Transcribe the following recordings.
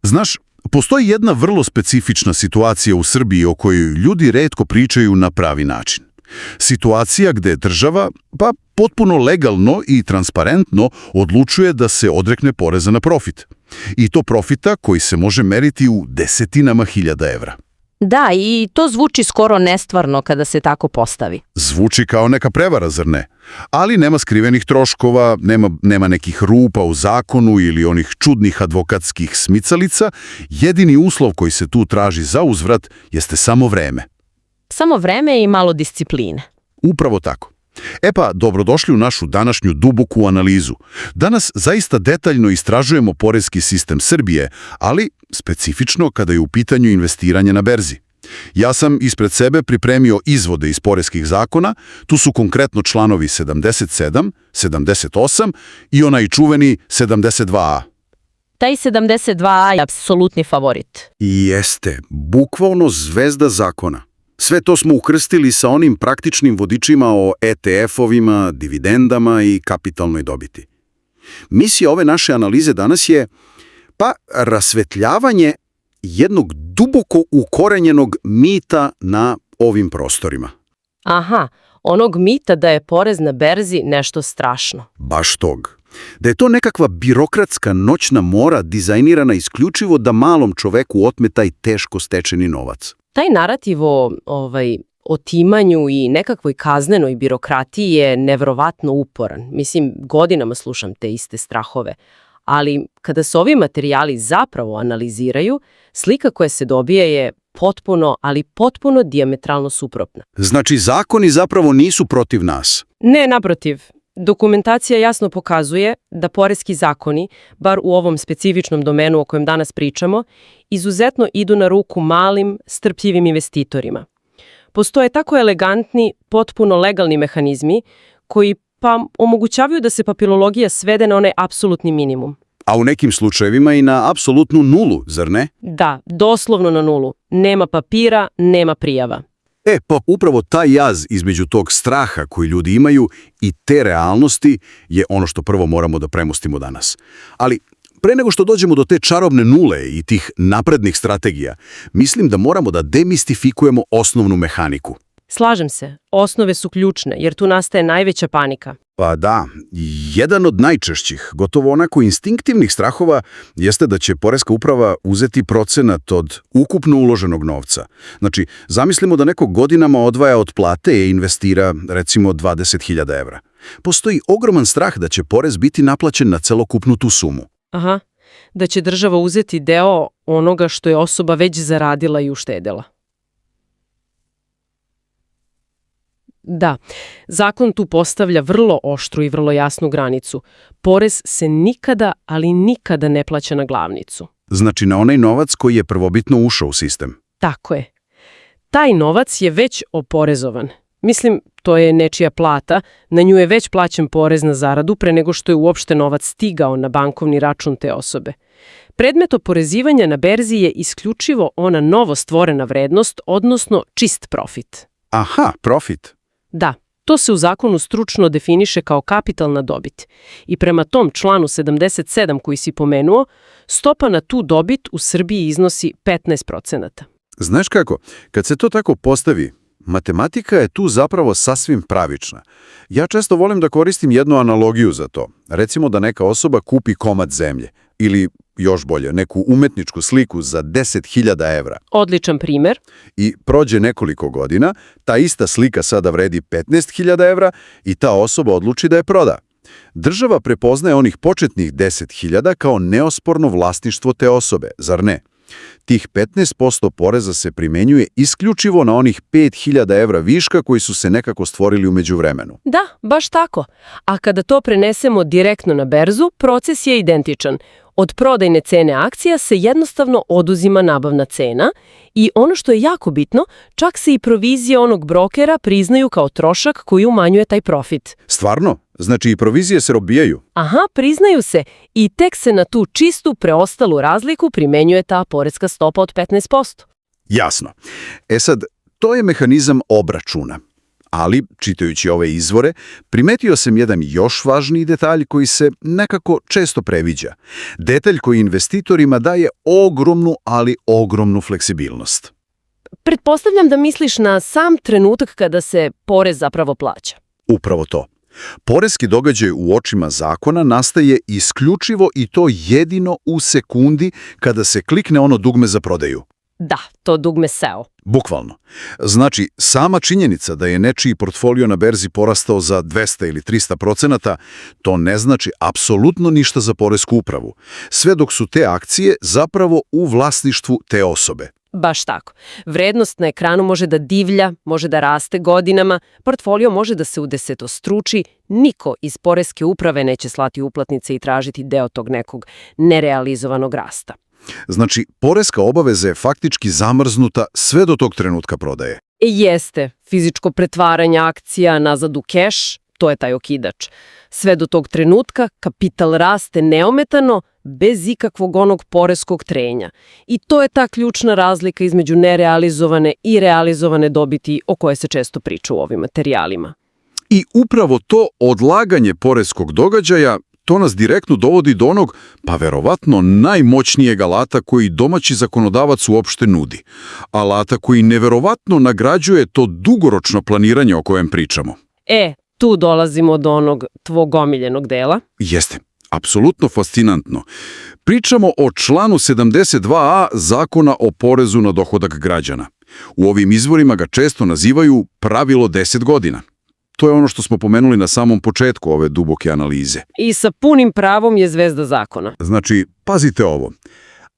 Znaš, postoji jedna vrlo specifična situacija u Srbiji o kojoj ljudi retko pričaju na pravi način. Situacija gde država, pa potpuno legalno i transparentno, odlučuje da se odrekne poreza na profit. I to profita koji se može meriti u desetinama hiljada evra. Da, i to zvuči skoro nestvarno kada se tako postavi. Zvuči kao neka prevara, zar ne? Ali nema skrivenih troškova, nema nekih rupa u zakonu ili onih čudnih advokatskih smicalica. Jedini uslov koji se tu traži za uzvrat jeste samo vreme. Samo vreme i malo discipline. Upravo tako. E pa, dobrodošli u našu današnju duboku analizu. Danas zaista detaljno istražujemo porezki sistem Srbije, ali specifično kada je u pitanju investiranje na berzi. Ja sam ispred sebe pripremio izvode iz poreskih zakona, tu su konkretno članovi 77, 78 i onaj čuveni 72a. Taj 72a je apsolutni favorit. I jeste, bukvalno zvezda zakona. Sve to smo ukrstili sa onim praktičnim vodičima o ETF-ovima, dividendama i kapitalnoj dobiti. Misija ove naše analize danas je, rasvetljavanje jednog duboko ukorenjenog mita na ovim prostorima. Aha, onog mita da je porez na berzi nešto strašno. Baš tog. Da je to nekakva birokratska noćna mora dizajnirana isključivo da malom čoveku otme taj teško stečeni novac. Taj narativ o otimanju i nekakvoj kaznenoj birokratiji je nevrovatno uporan. Mislim, godinama slušam te iste strahove. Ali kada se ovi materijali zapravo analiziraju, slika koja se dobije je potpuno dijametralno suprotna. Znači, zakoni zapravo nisu protiv nas. Ne, naprotiv. Dokumentacija jasno pokazuje da poreski zakoni, bar u ovom specifičnom domenu o kojem danas pričamo, izuzetno idu na ruku malim, strpljivim investitorima. Postoje tako elegantni, potpuno legalni mehanizmi koji omogućavaju da se papirologija svede na onaj apsolutni minimum. A u nekim slučajevima i na apsolutnu nulu, zar ne? Da, doslovno na nulu. Nema papira, nema prijava. Pa upravo taj jaz između tog straha koji ljudi imaju i te realnosti je ono što prvo moramo da premostimo danas. Ali pre nego što dođemo do te čarobne nule i tih naprednih strategija, mislim da moramo da demistifikujemo osnovnu mehaniku. Slažem se, osnove su ključne jer tu nastaje najveća panika. Pa da, jedan od najčešćih, gotovo onako instinktivnih strahova jeste da će poreska uprava uzeti procenat od ukupno uloženog novca. Znači, zamislimo da neko godinama odvaja od plate i investira, recimo, 20.000 evra. Postoji ogroman strah da će porez biti naplaćen na celokupnu tu sumu. Aha, da će država uzeti deo onoga što je osoba već zaradila i uštedela. Da, zakon tu postavlja vrlo oštru i vrlo jasnu granicu. Porez se nikada, ali nikada ne plaća na glavnicu. Znači na onaj novac koji je prvobitno ušao u sistem. Tako je. Taj novac je već oporezovan. Mislim, to je nečija plata, na nju je već plaćen porez na zaradu pre nego što je uopšte novac stigao na bankovni račun te osobe. Predmet oporezivanja na berzi je isključivo ona novo stvorena vrednost, odnosno čist profit. Aha, profit. Da, to se u zakonu stručno definiše kao kapitalna dobit. I prema tom članu 77 koji si pomenuo, stopa na tu dobit u Srbiji iznosi 15%. Znaš kako, kad se to tako postavi, matematika je tu zapravo sasvim pravična. Ja često volim da koristim jednu analogiju za to. Recimo da neka osoba kupi komad zemlje ili, još bolje, neku umetničku sliku za 10.000 evra. Odličan primjer. I prođe nekoliko godina, ta ista slika sada vredi 15.000 evra i ta osoba odluči da je proda. Država prepoznaje onih početnih 10.000 kao neosporno vlasništvo te osobe, zar ne? Tih 15% poreza se primenjuje isključivo na onih 5.000 evra viška koji su se nekako stvorili u međuvremenu. Da, baš tako. A kada to prenesemo direktno na berzu, proces je identičan. Od prodajne cene akcija se jednostavno oduzima nabavna cena i ono što je jako bitno, čak se i provizije onog brokera priznaju kao trošak koji umanjuje taj profit. Stvarno? Znači i provizije se robijaju? Aha, priznaju se i tek se na tu čistu preostalu razliku primenjuje ta poreska stopa od 15%. Jasno. Sad, to je mehanizam obračuna. Ali, čitajući ove izvore, primetio sam jedan još važniji detalj koji se nekako često previđa. Detalj koji investitorima daje ogromnu, ali ogromnu fleksibilnost. Pretpostavljam da misliš na sam trenutak kada se porez zapravo plaća. Upravo to. Poreski događaj u očima zakona nastaje isključivo i to jedino u sekundi kada se klikne ono dugme za prodaju. Da, to dugme SEO. Bukvalno. Znači, sama činjenica da je nečiji portfolio na berzi porastao za 200 ili 300%, to ne znači apsolutno ništa za poresku upravu, sve dok su te akcije zapravo u vlasništvu te osobe. Baš tako. Vrednost na ekranu može da divlja, može da raste godinama, portfolio može da se udesetostruči, niko iz poreske uprave neće slati uplatnice i tražiti deo tog nekog nerealizovanog rasta. Znači, poreska obaveza je faktički zamrznuta sve do tog trenutka prodaje. Jeste, fizičko pretvaranje akcija nazad u keš, to je taj okidač. Sve do tog trenutka kapital raste neometano, bez ikakvog onog poreskog trenja. I to je ta ključna razlika između nerealizovane i realizovane dobiti o kojoj se često priča u ovim materijalima. I upravo to odlaganje poreskog događaja, to nas direktno dovodi do onog, pa verovatno najmoćnijeg alata koji domaći zakonodavac uopšte nudi. Alata koji neverovatno nagrađuje to dugoročno planiranje o kojem pričamo. Tu dolazimo do onog tvog omiljenog dela. Jeste, apsolutno fascinantno. Pričamo o članu 72a Zakona o porezu na dohodak građana. U ovim izvorima ga često nazivaju pravilo 10 godina. To je ono što smo pomenuli na samom početku ove duboke analize. I sa punim pravom je zvezda zakona. Znači, pazite ovo.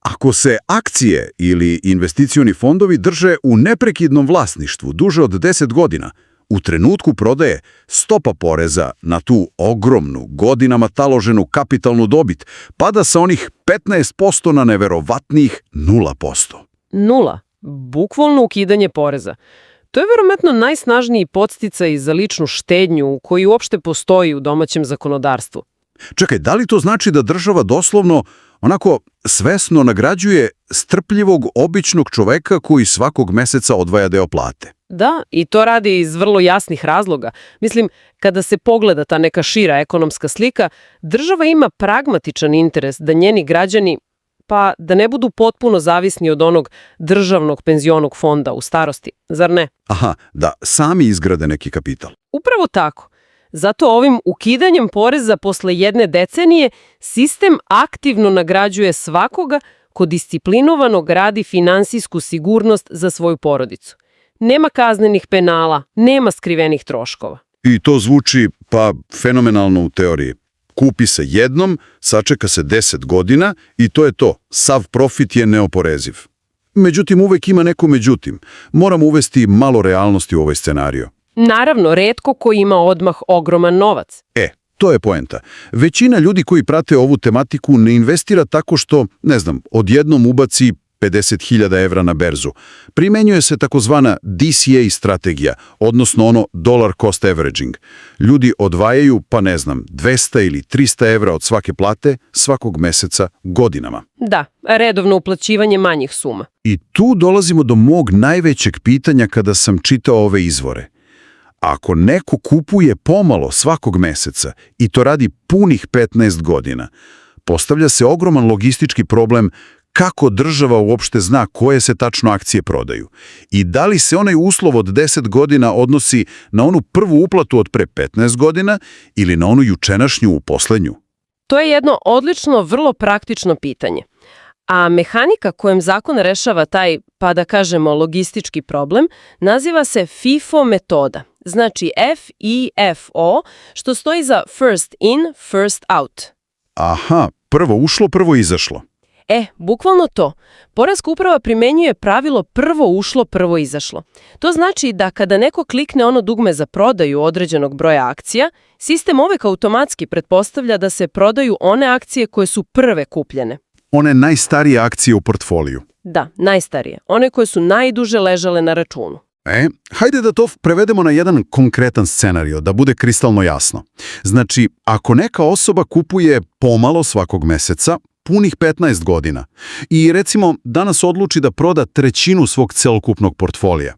Ako se akcije ili investicioni fondovi drže u neprekidnom vlasništvu duže od 10 godina, u trenutku prodaje stopa poreza na tu ogromnu, godinama taloženu kapitalnu dobit pada sa onih 15% na neverovatnih 0%. 0. Bukvalno ukidanje poreza. To je verovatno najsnažniji podsticaj za ličnu štednju koji uopšte postoji u domaćem zakonodavstvu. Čekaj, da li to znači da država doslovno onako svesno nagrađuje strpljivog, običnog čoveka koji svakog meseca odvaja deo plate? Da, i to radi iz vrlo jasnih razloga. Mislim, kada se pogleda ta neka šira ekonomska slika, država ima pragmatičan interes da njeni građani, pa da ne budu potpuno zavisni od onog državnog penzionog fonda u starosti, zar ne? Aha, da sami izgrade neki kapital. Upravo tako. Zato ovim ukidanjem poreza posle jedne decenije sistem aktivno nagrađuje svakoga ko disciplinovano gradi finansijsku sigurnost za svoju porodicu. Nema kaznenih penala, nema skrivenih troškova. I to zvuči, pa, fenomenalno u teoriji. Kupi se jednom, sačeka se 10 godina i to je to. Sav profit je neoporeziv. Međutim, uvek ima neko međutim. Moramo uvesti malo realnosti u ovaj scenario. Naravno, retko ko ima odmah ogroman novac. To je poenta. Većina ljudi koji prate ovu tematiku ne investira tako što, odjednom ubaci 50.000 evra na berzu. Primenjuje se takozvana DCA strategija, odnosno ono dollar cost averaging. Ljudi odvajaju, 200 ili 300 evra od svake plate, svakog meseca, godinama. Da, redovno uplaćivanje manjih suma. I tu dolazimo do mog najvećeg pitanja kada sam čitao ove izvore. Ako neko kupuje pomalo svakog meseca i to radi punih 15 godina, postavlja se ogroman logistički problem kako država uopšte zna koje se tačno akcije prodaju i da li se onaj uslov od 10 godina odnosi na onu prvu uplatu od pre 15 godina ili na onu jučerašnju u poslednju. To je jedno odlično, vrlo praktično pitanje. A mehanika kojom zakon rešava taj, pa da kažemo, logistički problem, naziva se FIFO metoda. Znači FIFO, što stoji za first in, first out. Aha, prvo ušlo, prvo izašlo. Bukvalno to. Poreska uprava primenjuje pravilo prvo ušlo, prvo izašlo. To znači da kada neko klikne ono dugme za prodaju određenog broja akcija, sistem uvek automatski pretpostavlja da se prodaju one akcije koje su prve kupljene. One najstarije akcije u portfoliju. Da, najstarije. One koje su najduže ležale na računu. Hajde da to prevedemo na jedan konkretan scenario, da bude kristalno jasno. Znači, ako neka osoba kupuje pomalo svakog meseca, punih 15 godina, i recimo danas odluči da proda trećinu svog celokupnog portfolija,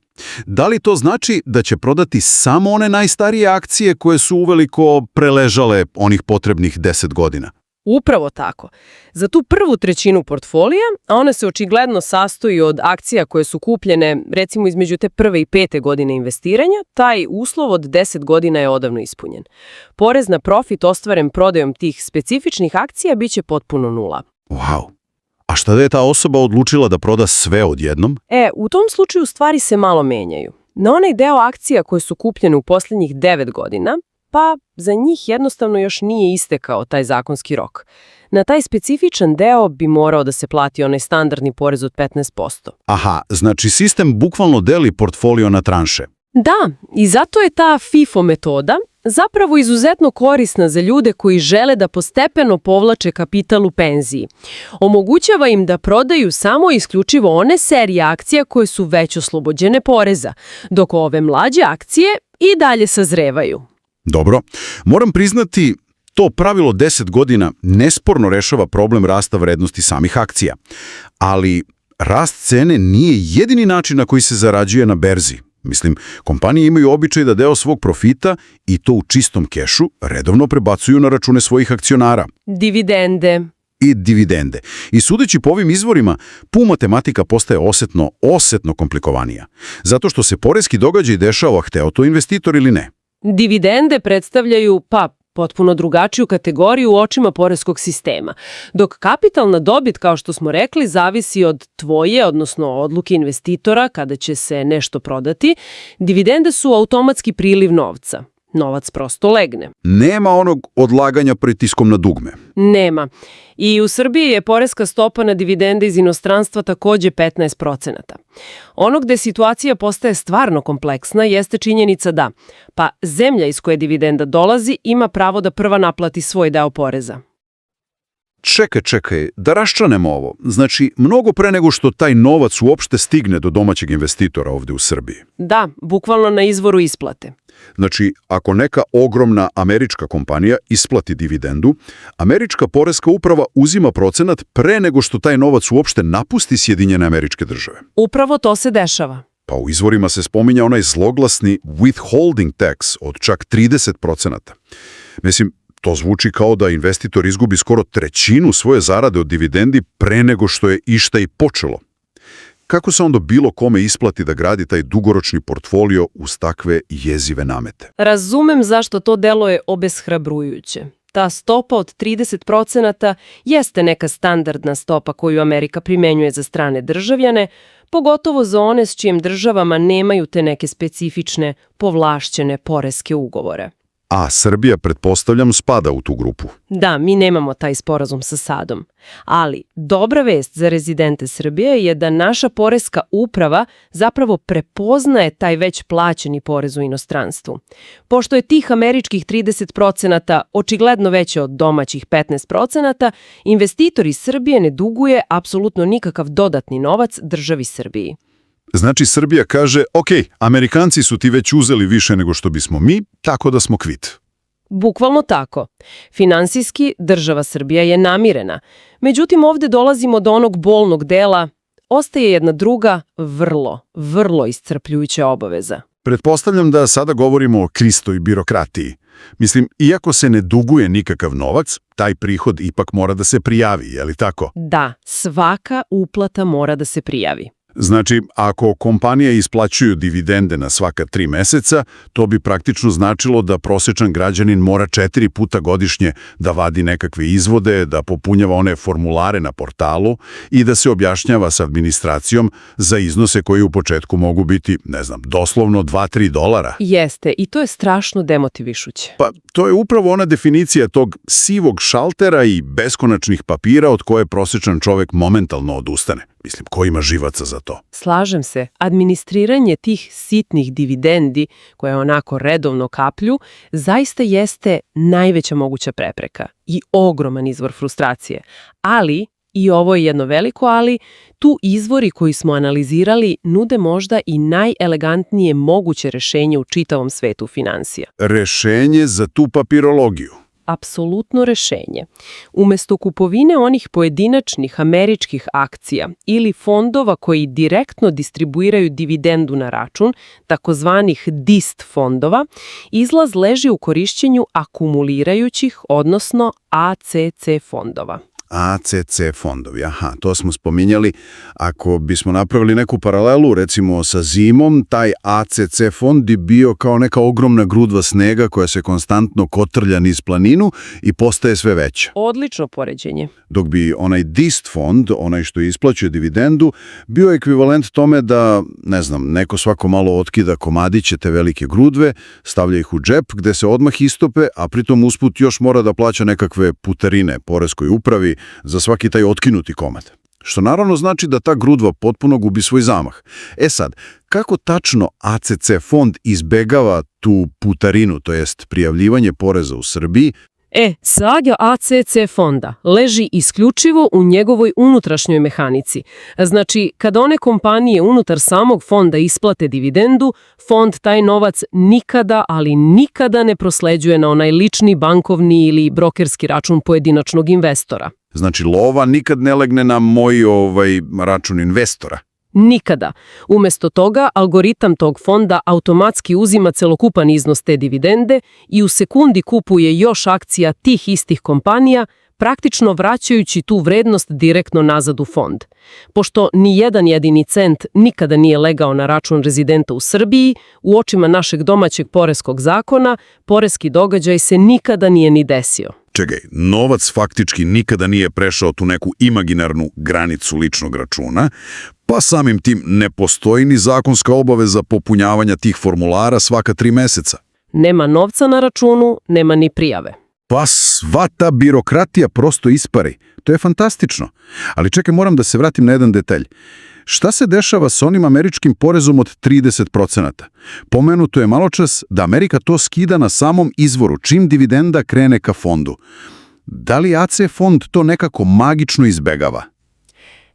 Da li to znači da će prodati samo one najstarije akcije koje su uveliko preležale onih potrebnih 10 godina? Upravo tako. Za tu prvu trećinu portfolija, a ona se očigledno sastoji od akcija koje su kupljene recimo između te prve i pete godine investiranja, taj uslov od 10 godina je odavno ispunjen. Porez na profit ostvaren prodajom tih specifičnih akcija biće potpuno nula. Wow! A šta da je ta osoba odlučila da proda sve odjednom? U tom slučaju stvari se malo menjaju. Na onaj deo akcija koje su kupljene u posljednjih 9 godina, pa za njih jednostavno još nije istekao taj zakonski rok. Na taj specifičan deo bi morao da se plati onaj standardni porez od 15%. Aha, znači sistem bukvalno deli portfolio na tranše. Da, i zato je ta FIFO metoda zapravo izuzetno korisna za ljude koji žele da postepeno povlače kapital u penziji. Omogućava im da prodaju samo isključivo one serije akcija koje su već oslobođene poreza, dok ove mlađe akcije i dalje sazrevaju. Dobro, moram priznati, to pravilo 10 godina nesporno rešava problem rasta vrednosti samih akcija. Ali rast cene nije jedini način na koji se zarađuje na berzi. Mislim, kompanije imaju običaj da deo svog profita, i to u čistom kešu, redovno prebacuju na račune svojih akcionara. Dividende. I sudeći po ovim izvorima, matematika postaje osetno komplikovanija. Zato što se poreski događaj dešava, hteo to investitor ili ne. Dividende predstavljaju, potpuno drugačiju kategoriju u očima poreskog sistema. Dok kapitalna dobit, kao što smo rekli, zavisi od tvoje, odnosno odluke investitora kada će se nešto prodati, dividende su automatski priliv novca. Novac prosto legne. Nema onog odlaganja pritiskom na dugme. Nema. I u Srbiji je poreska stopa na dividende iz inostranstva takođe 15%. Ono gde situacija postaje stvarno kompleksna jeste činjenica da, zemlja iz koje dividenda dolazi ima pravo da prva naplati svoj deo poreza. Čekaj, da raščlanemo ovo. Znači, mnogo pre nego što taj novac uopšte stigne do domaćeg investitora ovde u Srbiji. Da, bukvalno na izvoru isplate. Znači, ako neka ogromna američka kompanija isplati dividendu, američka poreska uprava uzima procenat pre nego što taj novac uopšte napusti Sjedinjene Američke Države. Upravo to se dešava. Pa u izvorima se spominja onaj zloglasni withholding tax od čak 30%. Mislim, to zvuči kao da investitor izgubi skoro trećinu svoje zarade od dividendi pre nego što je išta i počelo. Kako se onda bilo kome isplati da gradi taj dugoročni portfolio uz takve jezive namete? Razumem zašto to deluje obeshrabrujuće. Ta stopa od 30% jeste neka standardna stopa koju Amerika primenjuje za strane državljane, pogotovo za one s čijim državama nemaju te neke specifične povlašćene poreske ugovore. A Srbija, pretpostavljam, spada u tu grupu. Da, mi nemamo taj sporazum sa SAD-om. Ali dobra vest za rezidente Srbije je da naša poreska uprava zapravo prepoznaje taj već plaćeni porez u inostranstvu. Pošto je tih američkih 30% očigledno veće od domaćih 15%, investitor iz Srbije ne duguje apsolutno nikakav dodatni novac državi Srbiji. Znači, Srbija kaže, ok, Amerikanci su ti već uzeli više nego što bismo mi, tako da smo kvit. Bukvalno tako. Finansijski država Srbija je namirena. Međutim, ovde dolazimo do onog bolnog dela, ostaje jedna druga, vrlo iscrpljujuća obaveza. Pretpostavljam da sada govorimo o kristoj birokratiji. Mislim, iako se ne duguje nikakav novac, taj prihod ipak mora da se prijavi, je li tako? Da, svaka uplata mora da se prijavi. Znači, ako kompanije isplaćuju dividende na svaka 3 meseca, to bi praktično značilo da prosječan građanin mora 4 puta godišnje da vadi nekakve izvode, da popunjava one formulare na portalu i da se objašnjava s administracijom za iznose koji u početku mogu biti, doslovno $2-3. Jeste, i to je strašno demotivišuće. Pa, to je upravo ona definicija tog sivog šaltera i beskonačnih papira od koje prosječan čovek momentalno odustane. Mislim, ko ima živaca za to? Slažem se. Administriranje tih sitnih dividendi, koje onako redovno kaplju, zaista jeste najveća moguća prepreka i ogroman izvor frustracije. Ali, i ovo je jedno veliko ali, tu izvori koji smo analizirali nude možda i najelegantnije moguće rešenje u čitavom svetu finansija. Rešenje za tu papirologiju. apsolutno rešenje. Umesto kupovine onih pojedinačnih američkih akcija ili fondova koji direktno distribuiraju dividendu na račun, takozvanih DIST fondova, izlaz leži u korišćenju akumulirajućih, odnosno ACC fondova. ACC fondovi, aha, to smo spominjali. Ako bismo napravili neku paralelu, recimo sa zimom, taj ACC fond bi bio kao neka ogromna grudva snega koja se konstantno kotrlja niz planinu i postaje sve veća. Odlično poređenje. Dok bi onaj DIST fond, onaj što isplaćuje dividendu, bio ekvivalent tome da, ne znam, neko svako malo otkida komadiće te velike grudve, stavlja ih u džep gde se odmah istope, a pritom usput još mora da plaća nekakve putarine poreskoj upravi za svaki taj otkinuti komad. Što naravno znači da ta grudva potpuno gubi svoj zamah. E sad, kako tačno ACC fond izbegava tu putarinu, to jest prijavljivanje poreza u Srbiji? Saga ACC fonda leži isključivo u njegovoj unutrašnjoj mehanici. Znači, kada one kompanije unutar samog fonda isplate dividendu, fond taj novac nikada, ali nikada ne prosleđuje na onaj lični bankovni ili brokerski račun pojedinačnog investora. Znači, lova nikad ne legne na moj račun investora. Nikada. Umesto toga, algoritam tog fonda automatski uzima celokupan iznos te dividende i u sekundi kupuje još akcija tih istih kompanija, praktično vraćajući tu vrednost direktno nazad u fond. Pošto ni jedan jedini cent nikada nije legao na račun rezidenta u Srbiji, u očima našeg domaćeg poreskog zakona, poreski događaj se nikada nije ni desio. Čekaj, novac faktički nikada nije prešao tu neku imaginarnu granicu ličnog računa, pa samim tim ne postoji ni zakonska obaveza popunjavanja tih formulara svaka 3 meseca. Nema novca na računu, nema ni prijave. Pa sva ta birokratija prosto ispari. To je fantastično. Ali čekaj, moram da se vratim na jedan detalj. Šta se dešava s onim američkim porezom od 30%? Pomenuto je maločas da Amerika to skida na samom izvoru, čim dividenda krene ka fondu. Da li AC fond to nekako magično izbegava?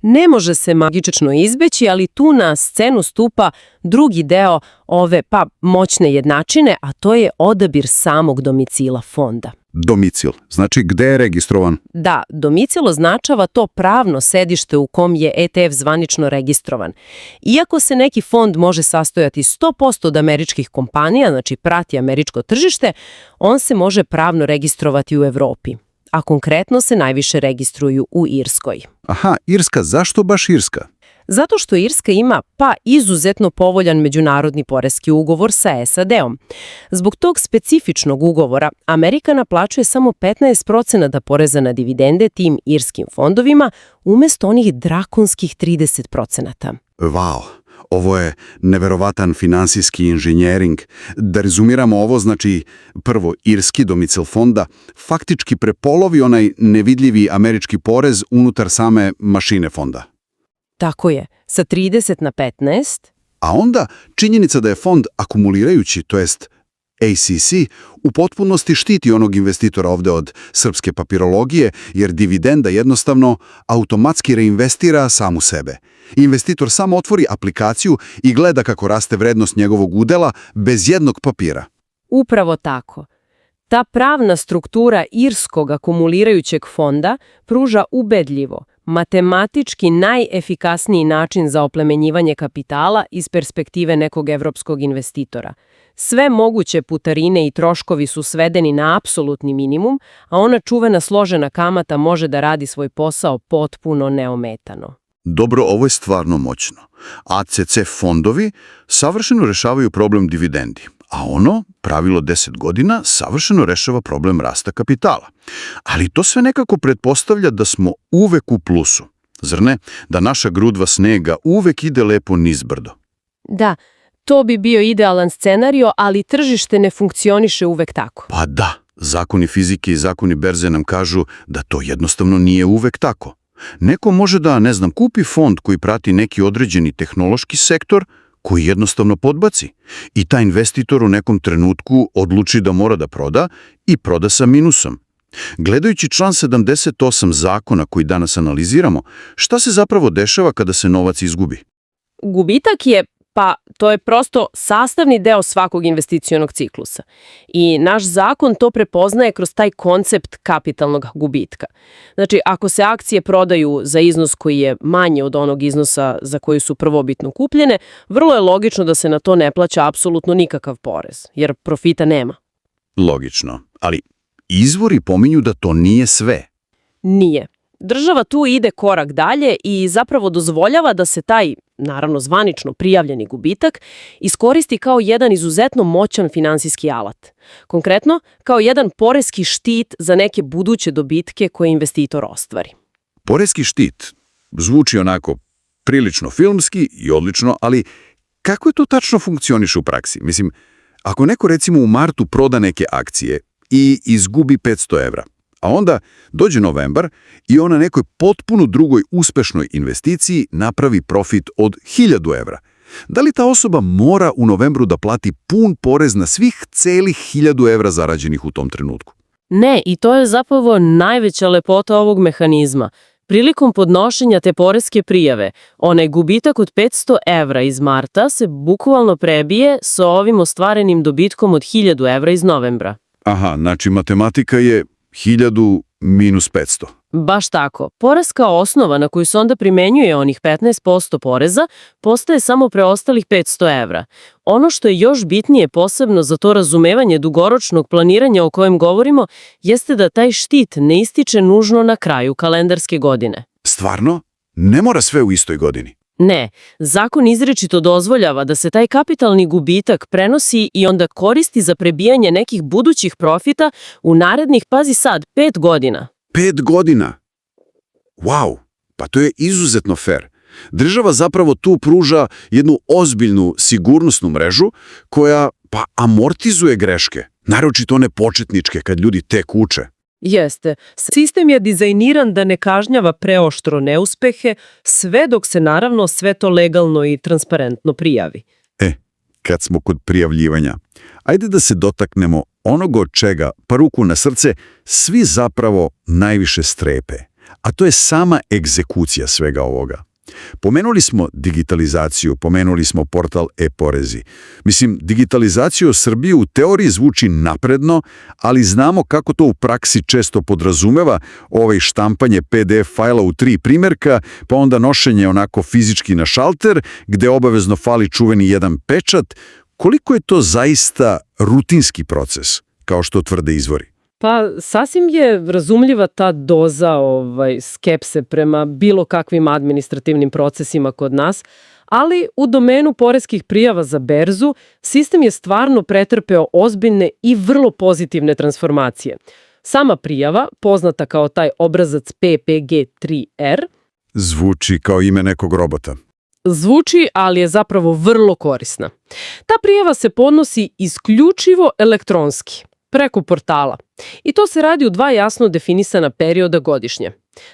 Ne može se magično izbeći, ali tu na scenu stupa drugi deo ove moćne jednačine, a to je odabir samog domicila fonda. Domicil. Znači gde je registrovan? Da, domicil označava to pravno sedište u kom je ETF zvanično registrovan. Iako se neki fond može sastojati 100% od američkih kompanija, znači prati američko tržište, on se može pravno registrovati u Evropi. A konkretno se najviše registruju u Irskoj. Aha, Irska. Zašto baš Irska? Zato što Irska ima izuzetno povoljan međunarodni poreski ugovor sa SAD-om. Zbog tog specifičnog ugovora Amerika naplaćuje samo 15% poreza na dividende tim irskim fondovima umjesto onih drakonskih 30%. Wow, ovo je neverovatan finansijski inženjering. Da rezumiramo ovo, znači prvo, irski domicil fonda faktički prepolovi onaj nevidljivi američki porez unutar same mašine fonda. Tako je, sa 30 na 15. A onda činjenica da je fond akumulirajući, to jest ACC, u potpunosti štiti onog investitora ovde od srpske papirologije, jer dividenda jednostavno automatski reinvestira sam u sebe. Investitor samo otvori aplikaciju i gleda kako raste vrednost njegovog udela bez jednog papira. Upravo tako. Ta pravna struktura irskog akumulirajućeg fonda pruža ubedljivo, matematički najefikasniji način za oplemenjivanje kapitala iz perspektive nekog evropskog investitora. Sve moguće putarine i troškovi su svedeni na apsolutni minimum, a ona čuvena složena kamata može da radi svoj posao potpuno neometano. Dobro, ovo je stvarno moćno. ACC fondovi savršeno rešavaju problem dividendi, a ono, pravilo 10 godina, savršeno rešava problem rasta kapitala. Ali to sve nekako pretpostavlja da smo uvek u plusu. Zar ne? Da naša grudva snega uvek ide lepo nizbrdo. Da, to bi bio idealan scenario, ali tržište ne funkcioniše uvek tako. Pa da, zakoni fizike i zakoni berze nam kažu da to jednostavno nije uvek tako. Neko može da, kupi fond koji prati neki određeni tehnološki sektor koji jednostavno podbaci. I taj investitor u nekom trenutku odluči da mora da proda i proda sa minusom. Gledajući član 78 zakona koji danas analiziramo, šta se zapravo dešava kada se novac izgubi? Gubitak je, Pa to je prosto sastavni deo svakog investicionog ciklusa. I naš zakon to prepoznaje kroz taj koncept kapitalnog gubitka. Znači, ako se akcije prodaju za iznos koji je manje od onog iznosa za koji su prvobitno kupljene, vrlo je logično da se na to ne plaća apsolutno nikakav porez, jer profita nema. Logično, ali izvori pominju da to nije sve. Nije. Država tu ide korak dalje i zapravo dozvoljava da se taj, naravno zvanično prijavljeni gubitak, iskoristi kao jedan izuzetno moćan finansijski alat. Konkretno, kao jedan poreski štit za neke buduće dobitke koje investitor ostvari. Poreski štit zvuči onako prilično filmski i odlično, ali kako je to tačno funkcioniše u praksi? Mislim, ako neko recimo u martu proda neke akcije i izgubi 500 evra, a onda dođe novembar i ona nekoj potpuno drugoj uspešnoj investiciji napravi profit od 1000 evra. Da li ta osoba mora u novembru da plati pun porez na svih celih 1000 evra zarađenih u tom trenutku? Ne, i to je zapravo najveća lepota ovog mehanizma. Prilikom podnošenja te poreske prijave, onaj gubitak od 500 evra iz marta se bukvalno prebije sa ovim ostvarenim dobitkom od 1000 evra iz novembra. Aha, znači matematika je 1000 minus 500. Baš tako. Poreska osnova na koju se onda primenjuje onih 15% poreza postaje samo preostalih 500 evra. Ono što je još bitnije posebno za to razumevanje dugoročnog planiranja o kojem govorimo jeste da taj štit ne ističe nužno na kraju kalendarske godine. Stvarno? Ne mora sve u istoj godini. Ne, zakon izričito dozvoljava da se taj kapitalni gubitak prenosi i onda koristi za prebijanje nekih budućih profita u narednih, pazi sad, 5 godina. 5 godina? Wow, pa to je izuzetno fair. Država zapravo tu pruža jednu ozbiljnu sigurnosnu mrežu koja pa amortizuje greške, naročito one početničke kad ljudi tek uče. Jeste. Sistem je dizajniran da ne kažnjava preoštro neuspehe, sve dok se naravno sve to legalno i transparentno prijavi. Kad smo kod prijavljivanja, ajde da se dotaknemo onoga od čega, pa ruku na srce, svi zapravo najviše strepe, a to je sama egzekucija svega ovoga. Pomenuli smo digitalizaciju, pomenuli smo portal e-porezi. Mislim, digitalizacija u Srbiji u teoriji zvuči napredno, ali znamo kako to u praksi često podrazumeva štampanje PDF fajla u 3 primjerka, pa onda nošenje onako fizički na šalter, gde obavezno fali čuveni jedan pečat. Koliko je to zaista rutinski proces, kao što tvrde izvori? Pa sasvim je razumljiva ta doza skepse prema bilo kakvim administrativnim procesima kod nas, ali u domenu poreskih prijava za berzu sistem je stvarno pretrpeo ozbiljne i vrlo pozitivne transformacije. Sama prijava, poznata kao taj obrazac PPG3R, Zvuči kao ime nekog robota. Zvuči, ali je zapravo vrlo korisna. Ta prijava se podnosi isključivo elektronski, preko portala. I to se radi u 2 jasno definisana perioda godišnje.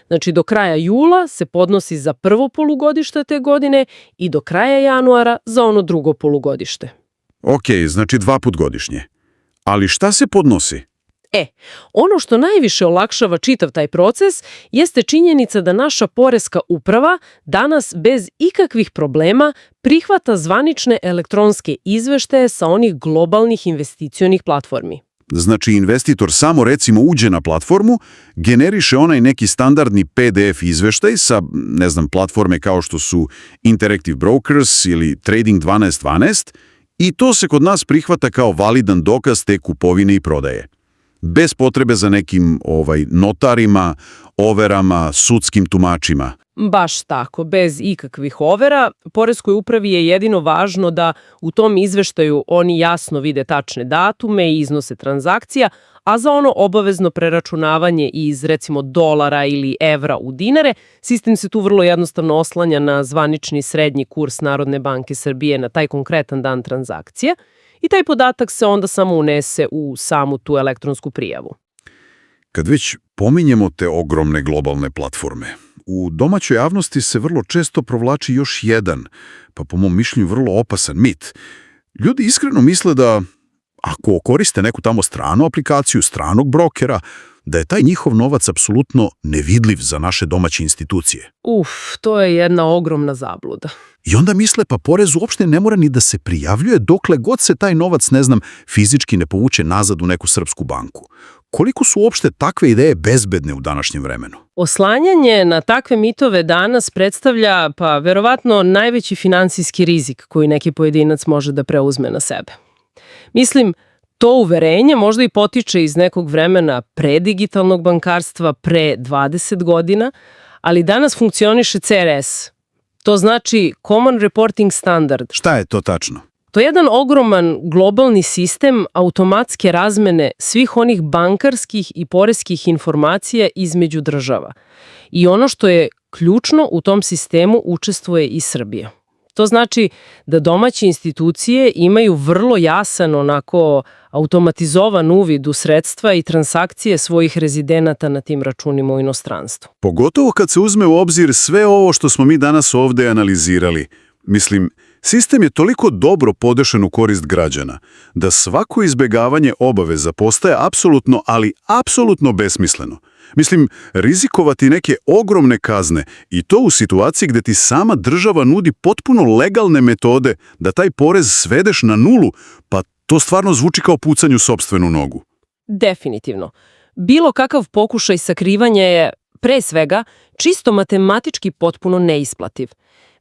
Znači, do kraja jula se podnosi za prvo polugodište te godine i do kraja januara za ono drugo polugodište. Ok, znači 2 put godišnje. Ali šta se podnosi? Ono što najviše olakšava čitav taj proces jeste činjenica da naša poreska uprava danas bez ikakvih problema prihvata zvanične elektronske izveštaje sa onih globalnih investicionih platformi. Znači, investitor samo recimo uđe na platformu, generiše onaj neki standardni PDF izveštaj sa, platforme kao što su Interactive Brokers ili Trading 1212 i to se kod nas prihvata kao validan dokaz te kupovine i prodaje. Bez potrebe za nekim notarima, overama, sudskim tumačima. Baš tako, bez ikakvih overa. Poreskoj upravi je jedino važno da u tom izveštaju oni jasno vide tačne datume i iznose transakcija, a za ono obavezno preračunavanje iz recimo dolara ili evra u dinare, sistem se tu vrlo jednostavno oslanja na zvanični srednji kurs Narodne banke Srbije na taj konkretan dan transakcije i taj podatak se onda samo unese u samu tu elektronsku prijavu. Kad već pominjemo te ogromne globalne platforme, u domaćoj javnosti se vrlo često provlači još jedan, pa po mom mišljenju vrlo opasan mit. Ljudi iskreno misle da ako koriste neku tamo stranu aplikaciju, stranog brokera, da je taj njihov novac apsolutno nevidljiv za naše domaće institucije. To je jedna ogromna zabluda. I onda misle, pa porez uopšte ne mora ni da se prijavljuje dokle god se taj novac, fizički ne povuče nazad u neku srpsku banku. Koliko su uopšte takve ideje bezbedne u današnjem vremenu? Oslanjanje na takve mitove danas predstavlja, verovatno, najveći finansijski rizik koji neki pojedinac može da preuzme na sebe. Mislim, to uverenje možda i potiče iz nekog vremena pre digitalnog bankarstva, pre 20 godina, ali danas funkcioniše CRS. To znači Common Reporting Standard. Šta je to tačno? To je jedan ogroman globalni sistem automatske razmene svih onih bankarskih i poreskih informacija između država. I ono što je ključno, u tom sistemu učestvuje i Srbija. To znači da domaće institucije imaju vrlo jasan, automatizovan uvid u sredstva i transakcije svojih rezidenata na tim računima u inostranstvu. Pogotovo kad se uzme u obzir sve ovo što smo mi danas ovdje analizirali. Mislim, sistem je toliko dobro podešen u korist građana, da svako izbjegavanje obaveza postaje apsolutno, ali apsolutno besmisleno. Mislim, rizikovati neke ogromne kazne i to u situaciji gdje ti sama država nudi potpuno legalne metode da taj porez svedeš na nulu, pa to stvarno zvuči kao pucanju sopstvenu nogu. Definitivno. Bilo kakav pokušaj sakrivanja je, pre svega, čisto matematički potpuno neisplativ.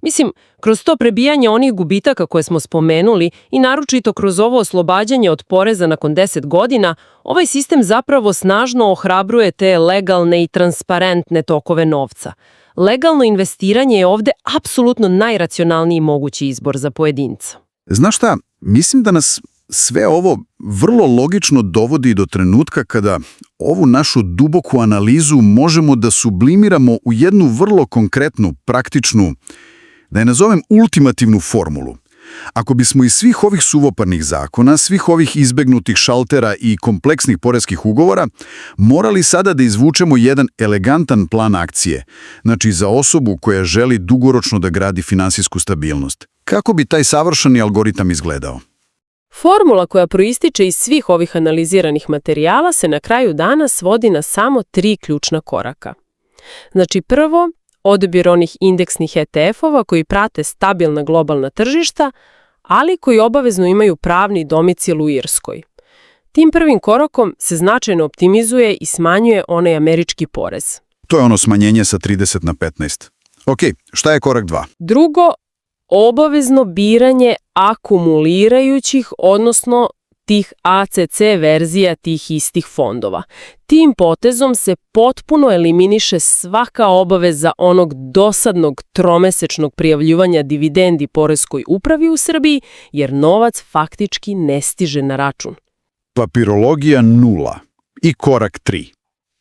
Mislim, kroz to prebijanje onih gubitaka koje smo spomenuli i naročito kroz ovo oslobađanje od poreza nakon 10 godina, ovaj sistem zapravo snažno ohrabruje te legalne i transparentne tokove novca. Legalno investiranje je ovdje apsolutno najracionalniji mogući izbor za pojedinca. Znaš šta, mislim da nas sve ovo vrlo logično dovodi do trenutka kada ovu našu duboku analizu možemo da sublimiramo u jednu vrlo konkretnu, praktičnu, da je nazovem ultimativnu formulu. Ako bismo iz svih ovih suvoparnih zakona, svih ovih izbegnutih šaltera i kompleksnih poreskih ugovora morali sada da izvučemo jedan elegantan plan akcije, znači za osobu koja želi dugoročno da gradi finansijsku stabilnost, kako bi taj savršeni algoritam izgledao? Formula koja proističe iz svih ovih analiziranih materijala se na kraju dana svodi na samo 3 ključna koraka. Znači prvo, odabir onih indeksnih ETF-ova koji prate stabilna globalna tržišta, ali koji obavezno imaju pravni domicil u Irskoj. Tim prvim korakom se značajno optimizuje i smanjuje onaj američki porez. To je ono smanjenje sa 30 na 15. Ok, šta je korak 2? Drugo, obavezno biranje akumulirajućih, odnosno tih ACC verzija tih istih fondova. Tim potezom se potpuno eliminiše svaka obaveza onog dosadnog tromesečnog prijavljivanja dividendi poreskoj upravi u Srbiji, jer novac faktički ne stiže na račun. Papirologija 0. I korak 3.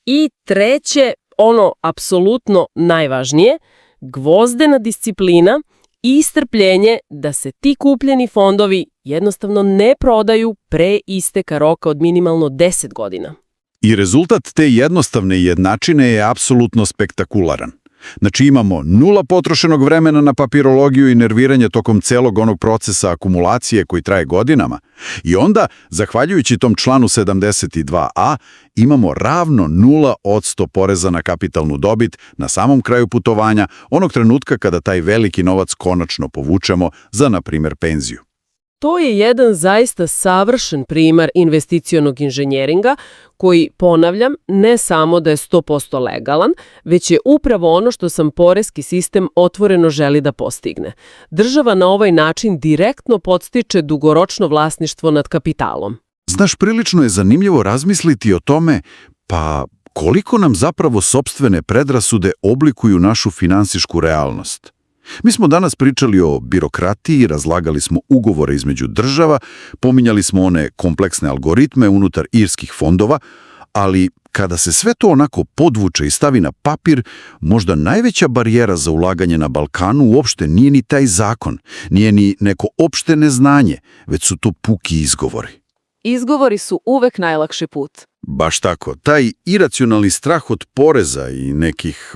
I treće, ono apsolutno najvažnije, gvozdena disciplina i strpljenje da se ti kupljeni fondovi jednostavno ne prodaju pre isteka roka od minimalno 10 godina. I rezultat te jednostavne jednačine je apsolutno spektakularan. Znači imamo 0 potrošenog vremena na papirologiju i nerviranje tokom celog onog procesa akumulacije koji traje godinama. I onda, zahvaljujući tom članu 72a, imamo ravno 0% poreza na kapitalnu dobit na samom kraju putovanja, onog trenutka kada taj veliki novac konačno povučemo za, na primjer, penziju. To je jedan zaista savršen primjer investicionog inženjeringa koji, ponavljam, ne samo da je 100% legalan, već je upravo ono što sam poreski sistem otvoreno želi da postigne. Država na ovaj način direktno podstiče dugoročno vlasništvo nad kapitalom. Znaš, prilično je zanimljivo razmisliti o tome, pa koliko nam zapravo sopstvene predrasude oblikuju našu finansijsku realnost. Mi smo danas pričali o birokratiji, razlagali smo ugovore između država, pominjali smo one kompleksne algoritme unutar irskih fondova, ali kada se sve to onako podvuče i stavi na papir, možda najveća barijera za ulaganje na Balkanu uopšte nije ni taj zakon, nije ni neko opšte neznanje, već su to puki izgovori. Izgovori su uvek najlakši put. Baš tako. Taj iracionalni strah od poreza i nekih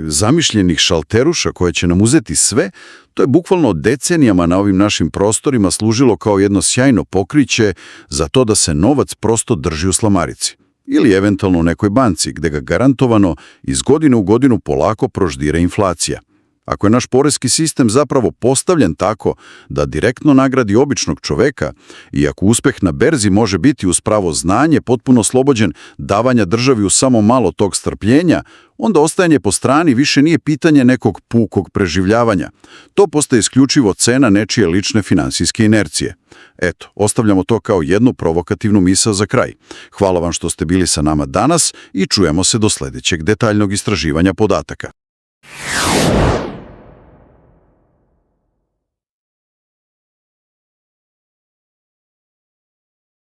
zamišljenih šalteruša koje će nam uzeti sve, to je bukvalno decenijama na ovim našim prostorima služilo kao jedno sjajno pokriće za to da se novac prosto drži u slamarici. Ili eventualno u nekoj banci, gde ga garantovano iz godine u godinu polako proždire inflacija. Ako je naš porezki sistem zapravo postavljen tako da direktno nagradi običnog čoveka, i ako uspeh na berzi može biti uz pravo znanje potpuno oslobođen davanja državi u samo malo tog strpljenja, onda ostajanje po strani više nije pitanje nekog pukog preživljavanja. To postaje isključivo cena nečije lične finansijske inercije. Eto, ostavljamo to kao jednu provokativnu misao za kraj. Hvala vam što ste bili sa nama danas i čujemo se do sledećeg detaljnog istraživanja podataka.